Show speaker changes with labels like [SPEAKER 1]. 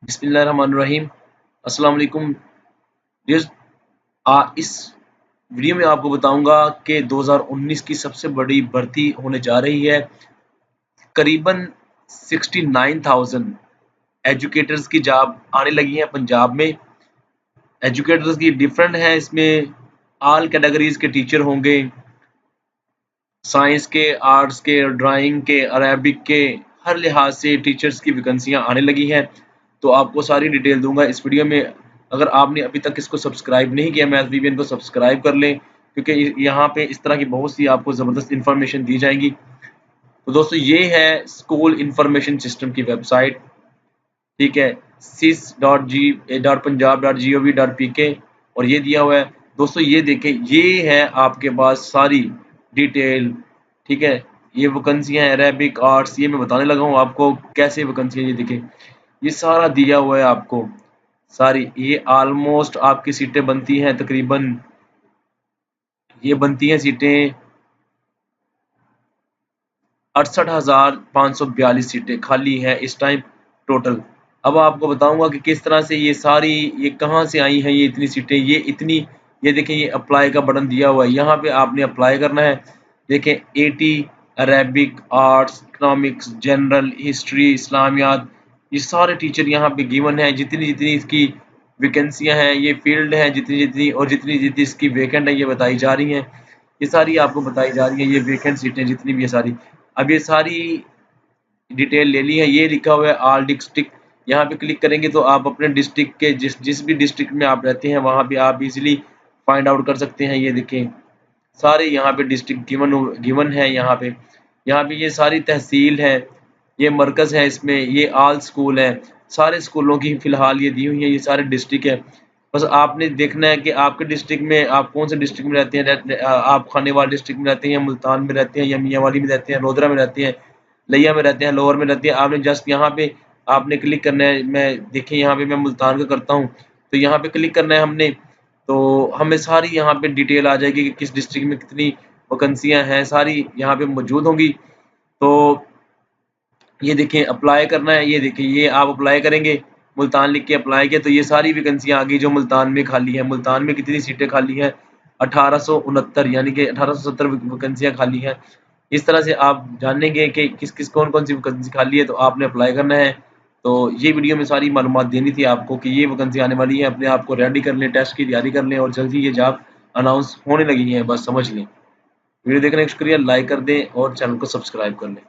[SPEAKER 1] बिस्मिल्लाहिर्रहमानिर्रहीम। अस्सलाम वालेकुम। डियर्स, इस वीडियो में आपको बताऊंगा कि 2019 की सबसे बड़ी भर्ती होने जा रही है। करीबन 69,000 एजुकेटर्स की जॉब आने लगी है पंजाब में। एजुकेटर्स की डिफरेंट है, इसमें ऑल कैटेगरीज के टीचर होंगे, साइंस के, आर्ट्स के, ड्राइंग के, अरेबिक के, हर लिहाज से टीचर्स की वैकेंसियां आने लगी हैं। तो आपको सारी डिटेल दूंगा इस वीडियो में। अगर आपने अभी तक इसको सब्सक्राइब नहीं किया, मैथ वीवीएन को सब्सक्राइब कर लें, क्योंकि यहाँ पे इस तरह की बहुत सी आपको ज़बरदस्त इंफॉर्मेशन दी जाएंगी। तो दोस्तों, ये है स्कूल इंफॉर्मेशन सिस्टम की वेबसाइट, ठीक है, sis.punjab.gov.pk, और ये दिया हुआ है। दोस्तों ये देखें, ये है आपके पास सारी डिटेल, ठीक है। ये वैकेंसियां हैं अरेबिक, आर्ट्स, ये मैं बताने लगा हूँ आपको कैसे वैकेंसियां, ये देखें, ये सारा दिया हुआ है आपको सारी। ये ऑलमोस्ट आपकी सीटें बनती हैं तकरीबन, ये बनती हैं सीटें 68,542 सीटें खाली हैं इस टाइम टोटल। अब आपको बताऊंगा कि किस तरह से ये सारी, ये कहाँ से आई हैं, ये इतनी सीटें, ये इतनी। ये देखें, ये अप्लाई का बटन दिया हुआ है, यहाँ पे आपने अप्लाई करना है। देखें, 80 Arabic, arts, economics, general, history, इस्लामियात, ये सारे टीचर यहाँ पे गिवन है। जितनी जितनी इसकी वैकेंसियाँ हैं, ये फील्ड हैं जितनी जितनी, और जितनी जितनी इसकी वैकेंट है ये बताई जा रही हैं। ये सारी आपको बताई जा रही है, ये वैकेंट सीटें जितनी भी है सारी। अब ये सारी डिटेल ले ली है। ये लिखा हुआ है ऑल डिस्ट्रिक्ट, यहाँ पे क्लिक करेंगे तो आप अपने डिस्ट्रिक्ट के जिस जिस भी डिस्ट्रिक्ट में आप रहते हैं वहाँ पे आप इजीली फाइंड आउट कर सकते हैं। ये देखें, सारे यहाँ पे डिस्ट्रिक्ट गिवन है। यहाँ पे ये सारी तहसील है, ये मरकज़ है, इसमें ये आल स्कूल है। सारे स्कूलों की फ़िलहाल ये दी हुई है, ये सारे डिस्ट्रिक्ट है। बस आपने देखना है कि आपके डिस्ट्रिक्ट में आप कौन से डिस्ट्रिक्ट में रहते हैं। आप खानेवाल डिस्ट्रिक्ट में रहते हैं, या मुल्तान में रहते हैं, या मियांवाली में रहते हैं, रोदरा में रहते हैं, लिया में रहते हैं, लोअर में रहते हैं। आपने जस्ट यहाँ पे आपने क्लिक करना है। मैं देखिए, यहाँ पे मैं मुल्तान का करता हूँ, तो यहाँ पे क्लिक करना है हमने, तो हमें सारी यहाँ पे डिटेल आ जाएगी कि किस डिस्ट्रिक्ट में कितनी वैकेंसियाँ हैं, सारी यहाँ पे मौजूद होंगी। तो ये देखें, अप्लाई करना है। ये देखिए, ये आप अप्लाई करेंगे, मुल्तान लिख के अप्लाई किया तो ये सारी वैकेंसियाँ आ गई जो मुल्तान में खाली है। मुल्तान में कितनी सीटें खाली हैं? 1869, यानी कि 1870 वैकेंसियाँ खाली हैं। इस तरह से आप जानेंगे कि किस किस कौन कौन सी वैकेंसी खाली है, तो आपने अप्लाई करना है। तो ये वीडियो में सारी मालूमात देनी थी आपको कि ये वैकेंसी आने वाली है। अपने आप को रेडी कर लें, टेस्ट की तैयारी कर लें, और जल्दी ये जॉब अनाउंस होने लगी है, बस समझ लें। वीडियो देखने का शुक्रिया, लाइक कर दें और चैनल को सब्सक्राइब कर लें।